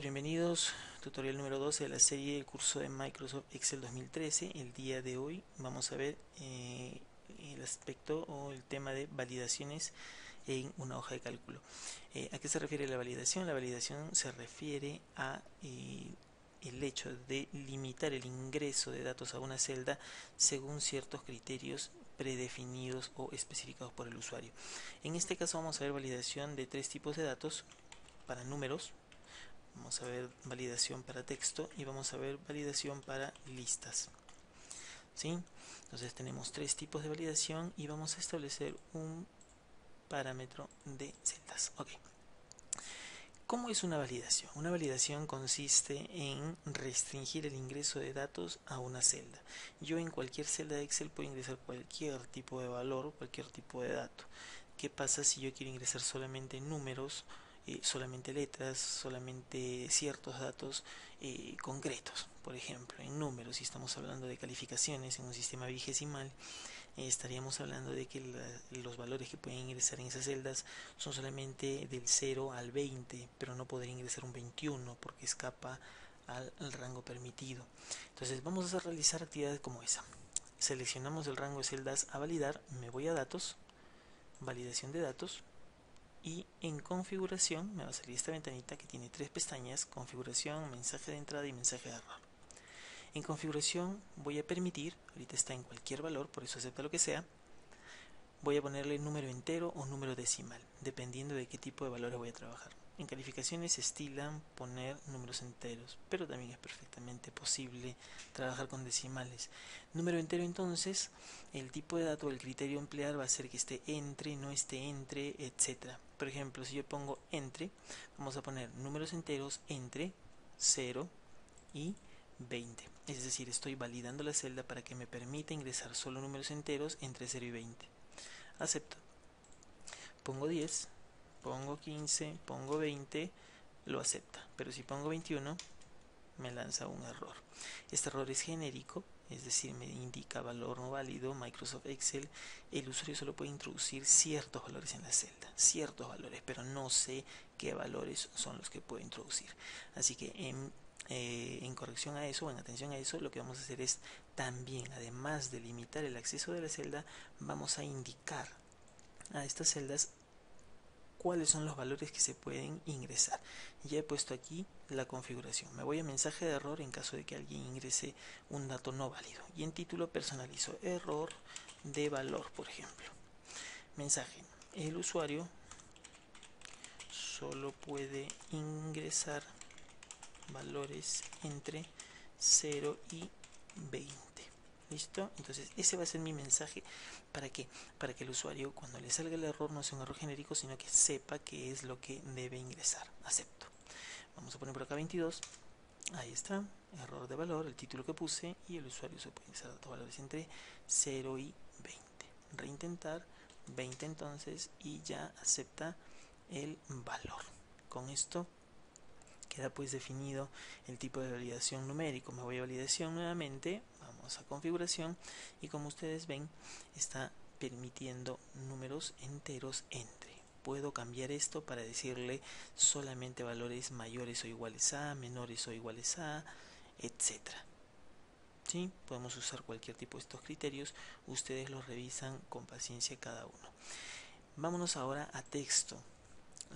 Bienvenidos, tutorial número 12 de la serie del curso de Microsoft Excel 2013. El día de hoy vamos a ver el aspecto o el tema de validaciones en una hoja de cálculo. ¿A qué se refiere la validación? La validación se refiere a el hecho de limitar el ingreso de datos a una celda según ciertos criterios predefinidos o especificados por el usuario. En este caso vamos a ver validación de tres tipos de datos: para números, vamos a ver validación para texto y vamos a ver validación para listas. ¿Sí? Entonces tenemos tres tipos de validación y vamos a establecer un parámetro de celdas. Ok. ¿Cómo es una validación? Una validación consiste en restringir el ingreso de datos a una celda. Yo en cualquier celda de Excel puedo ingresar cualquier tipo de valor, cualquier tipo de dato. ¿Qué pasa si yo quiero ingresar solamente números, solamente letras, solamente ciertos datos concretos? Por ejemplo, en números, si estamos hablando de calificaciones en un sistema vigesimal, estaríamos hablando de que los valores que pueden ingresar en esas celdas son solamente del 0 al 20, pero no podría ingresar un 21 porque escapa al rango permitido. Entonces vamos a realizar actividades como esa. Seleccionamos el rango de celdas a validar, me voy a datos, validación de datos, y en configuración me va a salir esta ventanita que tiene tres pestañas: configuración, mensaje de entrada y mensaje de error. En configuración voy a permitir, ahorita está en cualquier valor, por eso acepta lo que sea. Voy a ponerle número entero o número decimal, dependiendo de qué tipo de valores voy a trabajar. En calificaciones se estilan poner números enteros, pero también es perfectamente posible trabajar con decimales. Número entero, entonces, el tipo de dato o el criterio a emplear va a ser que esté entre, no esté entre, etc. Por ejemplo, si yo pongo entre, vamos a poner números enteros entre 0 y 20. Es decir, estoy validando la celda para que me permita ingresar solo números enteros entre 0 y 20. Acepto. Pongo 10, pongo 15, pongo 20, lo acepta. Pero si pongo 21, me lanza un error. Este error es genérico, es decir, me indica valor no válido. Microsoft Excel, el usuario solo puede introducir ciertos valores en la celda, ciertos valores, pero no sé qué valores son los que puedo introducir. Así que en corrección a eso, en atención a eso, lo que vamos a hacer es también, además de limitar el acceso de la celda, vamos a indicar a estas celdas cuáles son los valores que se pueden ingresar. Ya he puesto aquí la configuración. Me voy a mensaje de error en caso de que alguien ingrese un dato no válido, y en título personalizo error de valor, por ejemplo. Mensaje: el usuario solo puede ingresar valores entre 0 y 20. ¿Listo? Entonces ese va a ser mi mensaje. ¿Para qué? Para que el usuario, cuando le salga el error, no sea un error genérico, sino que sepa qué es lo que debe ingresar. Acepto. Vamos a poner por acá 22. Ahí está, error de valor, el título que puse, y el usuario se puede ingresar datos valores entre 0 y 20. Reintentar, 20 entonces, y ya acepta el valor. Con esto queda pues definido el tipo de validación numérico. Me voy a validación nuevamente, vamos a configuración, y como ustedes ven, está permitiendo números enteros entre. Puedo cambiar esto para decirle solamente valores mayores o iguales a, menores o iguales a, etc. ¿Sí? Podemos usar cualquier tipo de estos criterios, ustedes los revisan con paciencia cada uno. Vámonos ahora a texto.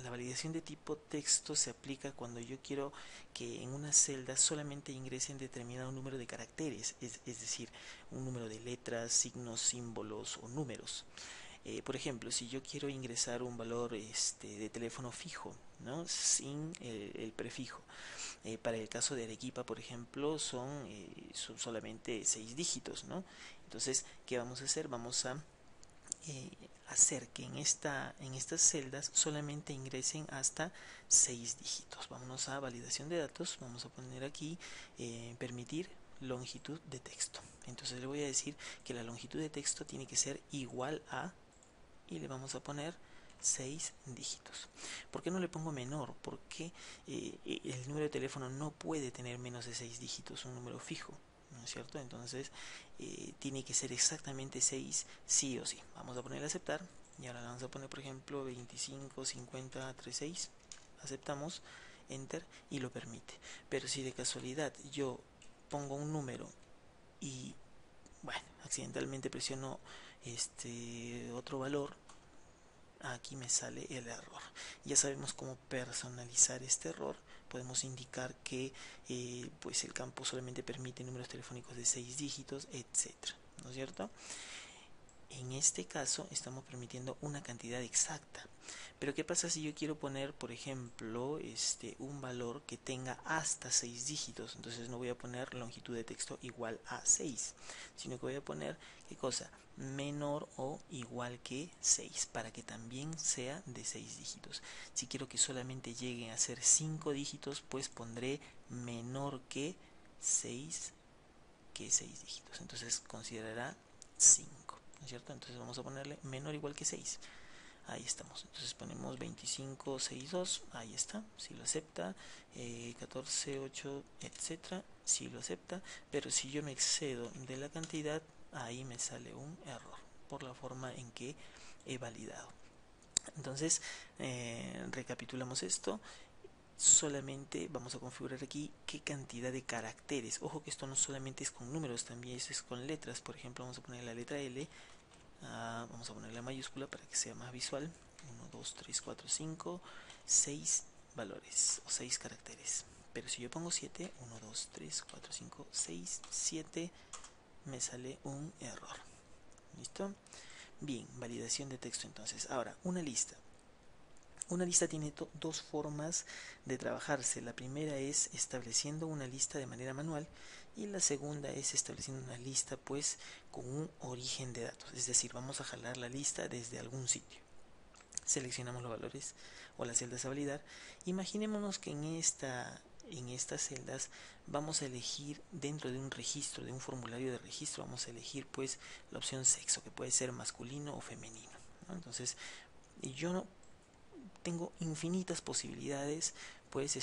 La validación de tipo texto se aplica cuando yo quiero que en una celda solamente ingresen determinado número de caracteres, es decir, un número de letras, signos, símbolos o números. Por ejemplo, si yo quiero ingresar un valor de teléfono fijo, ¿no?, sin el prefijo. Para el caso de Arequipa, por ejemplo, son solamente 6 dígitos, ¿no? Entonces, ¿qué vamos a hacer? Vamos a hacer que en estas celdas solamente ingresen hasta 6 dígitos. Vámonos a validación de datos, vamos a poner aquí permitir longitud de texto. Entonces le voy a decir que la longitud de texto tiene que ser igual a, y le vamos a poner 6 dígitos. ¿Por qué no le pongo menor? Porque el número de teléfono no puede tener menos de 6 dígitos, un número fijo, ¿no es cierto? Entonces tiene que ser exactamente 6 sí o sí. Vamos a ponerle aceptar, y ahora le vamos a poner, por ejemplo, 25, 50, 36. Aceptamos, enter y lo permite. Pero si de casualidad yo pongo un número y bueno, accidentalmente presiono otro valor, aquí me sale el error. Ya sabemos cómo personalizar este error. Podemos indicar que pues el campo solamente permite números telefónicos de 6 dígitos, etcétera, ¿no es cierto? En este caso estamos permitiendo una cantidad exacta. Pero ¿qué pasa si yo quiero poner, por ejemplo, un valor que tenga hasta 6 dígitos? Entonces no voy a poner longitud de texto igual a 6, sino que voy a poner, ¿qué cosa? Menor o igual que 6, para que también sea de 6 dígitos. Si quiero que solamente lleguen a ser 5 dígitos, pues pondré menor que 6 dígitos. Entonces considerará 5, ¿no es cierto? Entonces vamos a ponerle menor o igual que 6. Ahí estamos. Entonces ponemos 2562. Ahí está. Si lo acepta. 14, 8, etcétera. Si lo acepta. Pero si yo me excedo de la cantidad, ahí me sale un error por la forma en que he validado. Entonces, recapitulamos esto. Solamente vamos a configurar aquí qué cantidad de caracteres. Ojo que esto no solamente es con números, también es con letras. Por ejemplo, vamos a poner la letra L. Vamos a poner la mayúscula para que sea más visual. 1, 2, 3, 4, 5, 6 valores o 6 caracteres. Pero si yo pongo 7, 1, 2, 3, 4, 5, 6, 7, me sale un error. ¿Listo? Bien, validación de texto entonces. Ahora, una lista. Una lista tiene dos formas de trabajarse. La primera es estableciendo una lista de manera manual y la segunda es estableciendo una lista pues con un origen de datos. Es decir, vamos a jalar la lista desde algún sitio. Seleccionamos los valores o las celdas a validar. Imaginémonos que en estas celdas vamos a elegir dentro de un registro, de un formulario de registro, vamos a elegir pues la opción sexo, que puede ser masculino o femenino, ¿no? Entonces, yo no tengo infinitas posibilidades pues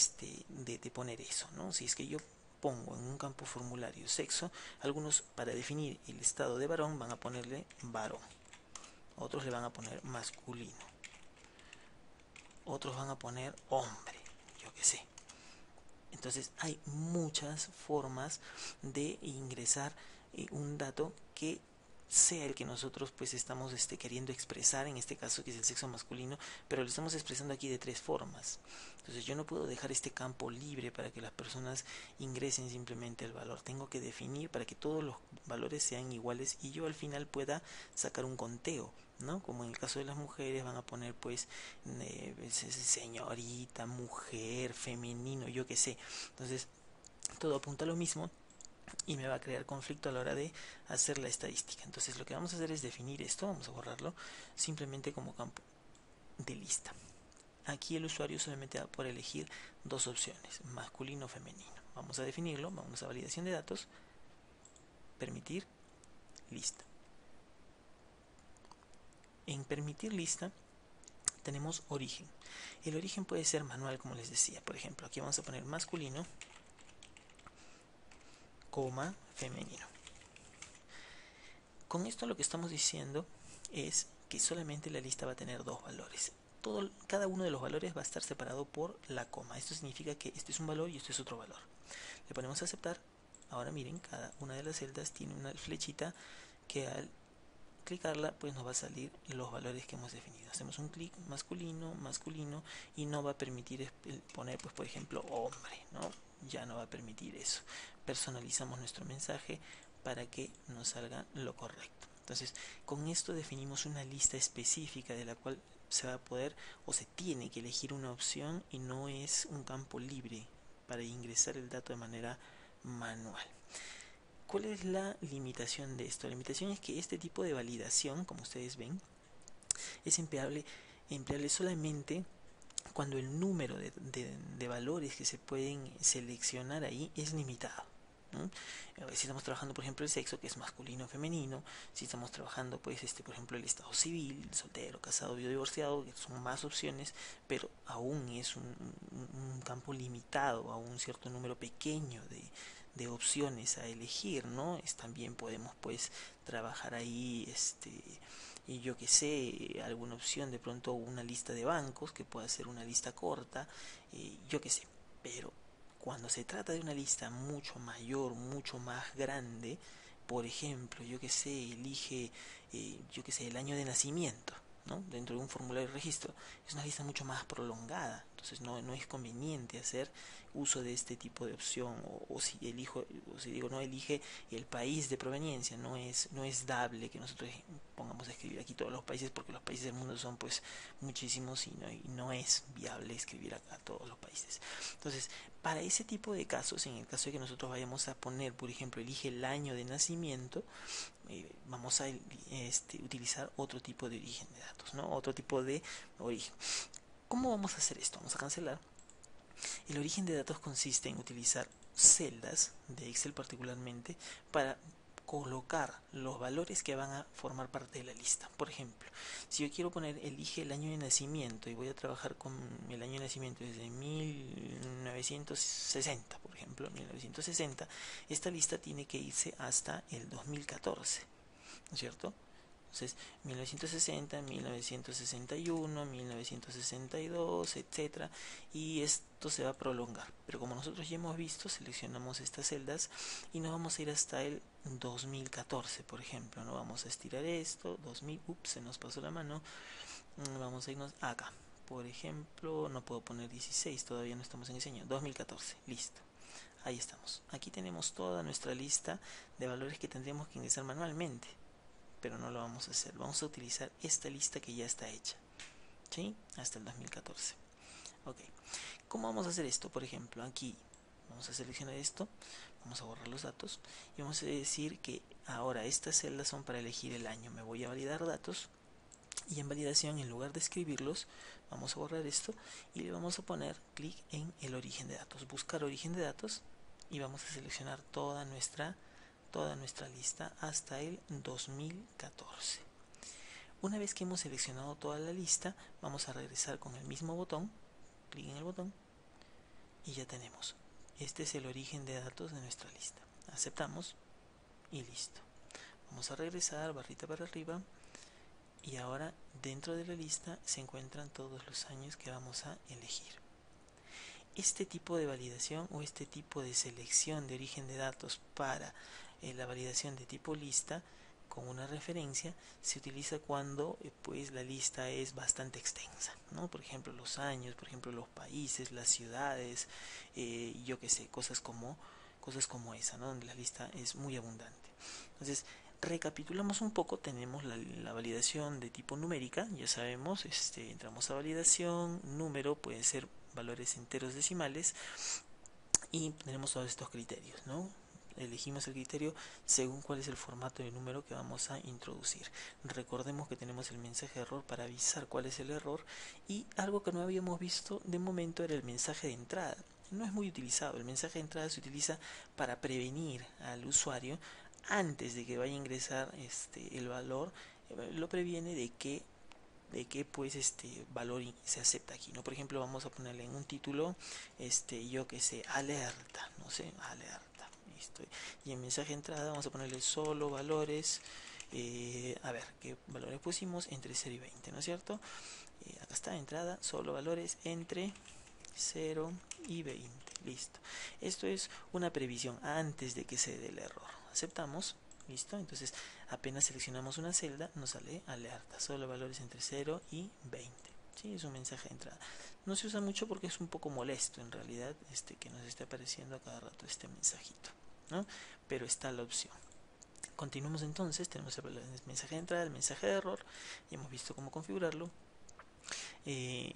de poner eso, ¿no? Si es que yo pongo en un campo formulario sexo, algunos para definir el estado de varón van a ponerle varón, otros le van a poner masculino, otros van a poner hombre, yo qué sé. Entonces hay muchas formas de ingresar un dato que sea el que nosotros pues estamos queriendo expresar, en este caso que es el sexo masculino, pero lo estamos expresando aquí de tres formas. Entonces yo no puedo dejar este campo libre para que las personas ingresen simplemente el valor. Tengo que definir para que todos los valores sean iguales y yo al final pueda sacar un conteo, ¿no? Como en el caso de las mujeres van a poner pues señorita, mujer, femenino, yo qué sé. Entonces todo apunta a lo mismo y me va a crear conflicto a la hora de hacer la estadística. Entonces lo que vamos a hacer es definir esto, vamos a borrarlo simplemente como campo de lista. Aquí el usuario solamente va a poder elegir dos opciones, masculino o femenino. Vamos a definirlo, vamos a validación de datos, permitir lista. En permitir lista tenemos origen. El origen puede ser manual, como les decía. Por ejemplo, aquí vamos a poner masculino, coma, femenino. Con esto lo que estamos diciendo es que solamente la lista va a tener dos valores. Cada uno de los valores va a estar separado por la coma. Esto significa que este es un valor y este es otro valor. Le ponemos a aceptar. Ahora miren, cada una de las celdas tiene una flechita que al clicarla pues nos va a salir los valores que hemos definido. Hacemos un clic masculino, masculino y no va a permitir poner pues por ejemplo hombre, ¿no? Ya no va a permitir eso. Personalizamos nuestro mensaje para que nos salga lo correcto. Entonces, con esto definimos una lista específica de la cual se va a poder o se tiene que elegir una opción y no es un campo libre para ingresar el dato de manera manual. ¿Cuál es la limitación de esto? La limitación es que este tipo de validación, como ustedes ven, es empleable solamente cuando el número de valores que se pueden seleccionar ahí es limitado, ¿no? Si estamos trabajando por ejemplo el sexo, que es masculino o femenino, si estamos trabajando pues por ejemplo el estado civil, soltero, casado, viudo, divorciado, que son más opciones, pero aún es un campo limitado a un cierto número pequeño de opciones a elegir, ¿no? También podemos pues trabajar ahí y yo que sé, alguna opción, de pronto una lista de bancos que pueda ser una lista corta, yo que sé. Pero cuando se trata de una lista mucho mayor, mucho más grande, por ejemplo, yo que sé, elige, yo que sé, el año de nacimiento, ¿no? Dentro de un formulario de registro, es una lista mucho más prolongada, entonces no es conveniente hacer uso de este tipo de opción, o si elijo, o si digo no elige el país de proveniencia, no es dable que nosotros pongamos a escribir aquí todos los países, porque los países del mundo son pues muchísimos, y no es viable escribir a todos los países. Entonces, para ese tipo de casos, en el caso de que nosotros vayamos a poner, por ejemplo, elige el año de nacimiento, vamos a utilizar otro tipo de origen de datos, ¿no? Otro tipo de origen. ¿Cómo vamos a hacer esto? Vamos a cancelar. El origen de datos consiste en utilizar celdas de Excel particularmente para colocar los valores que van a formar parte de la lista. Por ejemplo, si yo quiero poner elige el año de nacimiento y voy a trabajar con el año de nacimiento desde 1960, por ejemplo, 1960, esta lista tiene que irse hasta el 2014, ¿no es cierto? Entonces, 1960, 1961, 1962, etcétera, y esto se va a prolongar. Pero como nosotros ya hemos visto, seleccionamos estas celdas y nos vamos a ir hasta el 2014, por ejemplo. No vamos a estirar esto, 2000, ups, se nos pasó la mano. Vamos a irnos acá. Por ejemplo, no puedo poner 16, todavía no estamos en diseño. 2014, listo. Ahí estamos. Aquí tenemos toda nuestra lista de valores que tendríamos que ingresar manualmente, pero no lo vamos a hacer. Vamos a utilizar esta lista que ya está hecha, ¿sí? Hasta el 2014. Ok. ¿Cómo vamos a hacer esto? Por ejemplo, aquí vamos a seleccionar esto, vamos a borrar los datos y vamos a decir que ahora estas celdas son para elegir el año. Me voy a validar datos y en validación, en lugar de escribirlos, vamos a borrar esto y le vamos a poner clic en el origen de datos, buscar origen de datos, y vamos a seleccionar toda nuestra lista hasta el 2014. Una vez que hemos seleccionado toda la lista, vamos a regresar con el mismo botón, clic en el botón, y ya tenemos. Este es el origen de datos de nuestra lista. Aceptamos y listo. Vamos a regresar, barrita para arriba, y ahora dentro de la lista se encuentran todos los años que vamos a elegir. Este tipo de validación o este tipo de selección de origen de datos para la validación de tipo lista con una referencia se utiliza cuando pues la lista es bastante extensa, ¿no? Por ejemplo, los años, por ejemplo, los países, las ciudades, yo que sé, cosas como esa, ¿no? Donde la lista es muy abundante. Entonces, recapitulamos un poco. Tenemos la validación de tipo numérica, ya sabemos, entramos a validación, número, pueden ser valores enteros decimales, y tenemos todos estos criterios, ¿no? Elegimos el criterio según cuál es el formato de número que vamos a introducir. Recordemos que tenemos el mensaje de error para avisar cuál es el error, y algo que no habíamos visto de momento era el mensaje de entrada. No es muy utilizado. El mensaje de entrada se utiliza para prevenir al usuario antes de que vaya a ingresar el valor. Lo previene de que pues valor se acepta aquí, ¿no? Por ejemplo, vamos a ponerle en un título yo que sé, alerta, no sé, alerta, listo. Y en mensaje de entrada vamos a ponerle solo valores, a ver qué valores pusimos, entre 0 y 20, ¿no es cierto? Acá está, entrada, solo valores entre 0 y 20, listo. Esto es una previsión antes de que se dé el error. Aceptamos. Listo, entonces apenas seleccionamos una celda nos sale alerta, solo valores entre 0 y 20. ¿Sí? Es un mensaje de entrada. No se usa mucho porque es un poco molesto en realidad que nos esté apareciendo a cada rato este mensajito, ¿no? Pero está la opción. Continuamos entonces, tenemos el mensaje de entrada, el mensaje de error, y hemos visto cómo configurarlo.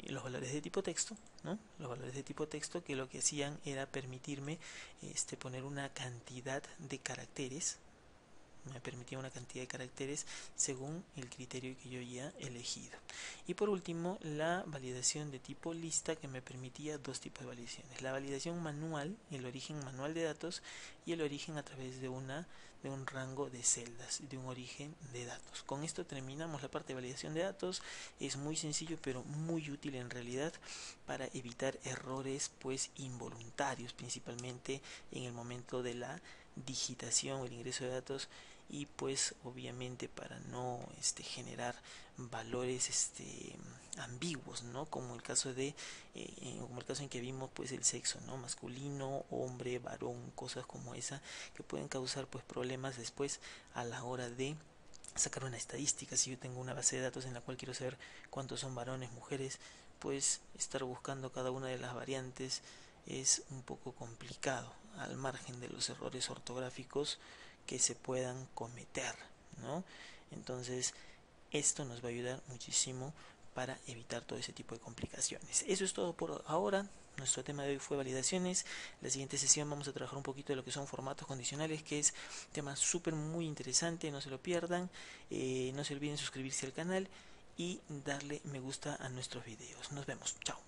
Los valores de tipo texto, ¿no? Los valores de tipo texto que lo que hacían era permitirme poner una cantidad de caracteres. Me permitía una cantidad de caracteres según el criterio que yo ya he elegido. Y por último, la validación de tipo lista, que me permitía dos tipos de validaciones: la validación manual, el origen manual de datos, y el origen a través de un rango de celdas, de un origen de datos. Con esto terminamos la parte de validación de datos. Es muy sencillo pero muy útil en realidad para evitar errores pues involuntarios, principalmente en el momento de la digitación o el ingreso de datos, y pues obviamente para no generar valores ambiguos, ¿no? Como el caso de como el caso en que vimos pues el sexo, ¿no? Masculino, hombre, varón, cosas como esa que pueden causar pues problemas después a la hora de sacar una estadística. Si yo tengo una base de datos en la cual quiero saber cuántos son varones, mujeres, pues estar buscando cada una de las variantes es un poco complicado, al margen de los errores ortográficos que se puedan cometer, ¿no? Entonces esto nos va a ayudar muchísimo para evitar todo ese tipo de complicaciones. Eso es todo por ahora. Nuestro tema de hoy fue validaciones. La siguiente sesión vamos a trabajar un poquito de lo que son formatos condicionales, que es un tema súper muy interesante, no se lo pierdan. No se olviden suscribirse al canal y darle me gusta a nuestros videos. Nos vemos, chao.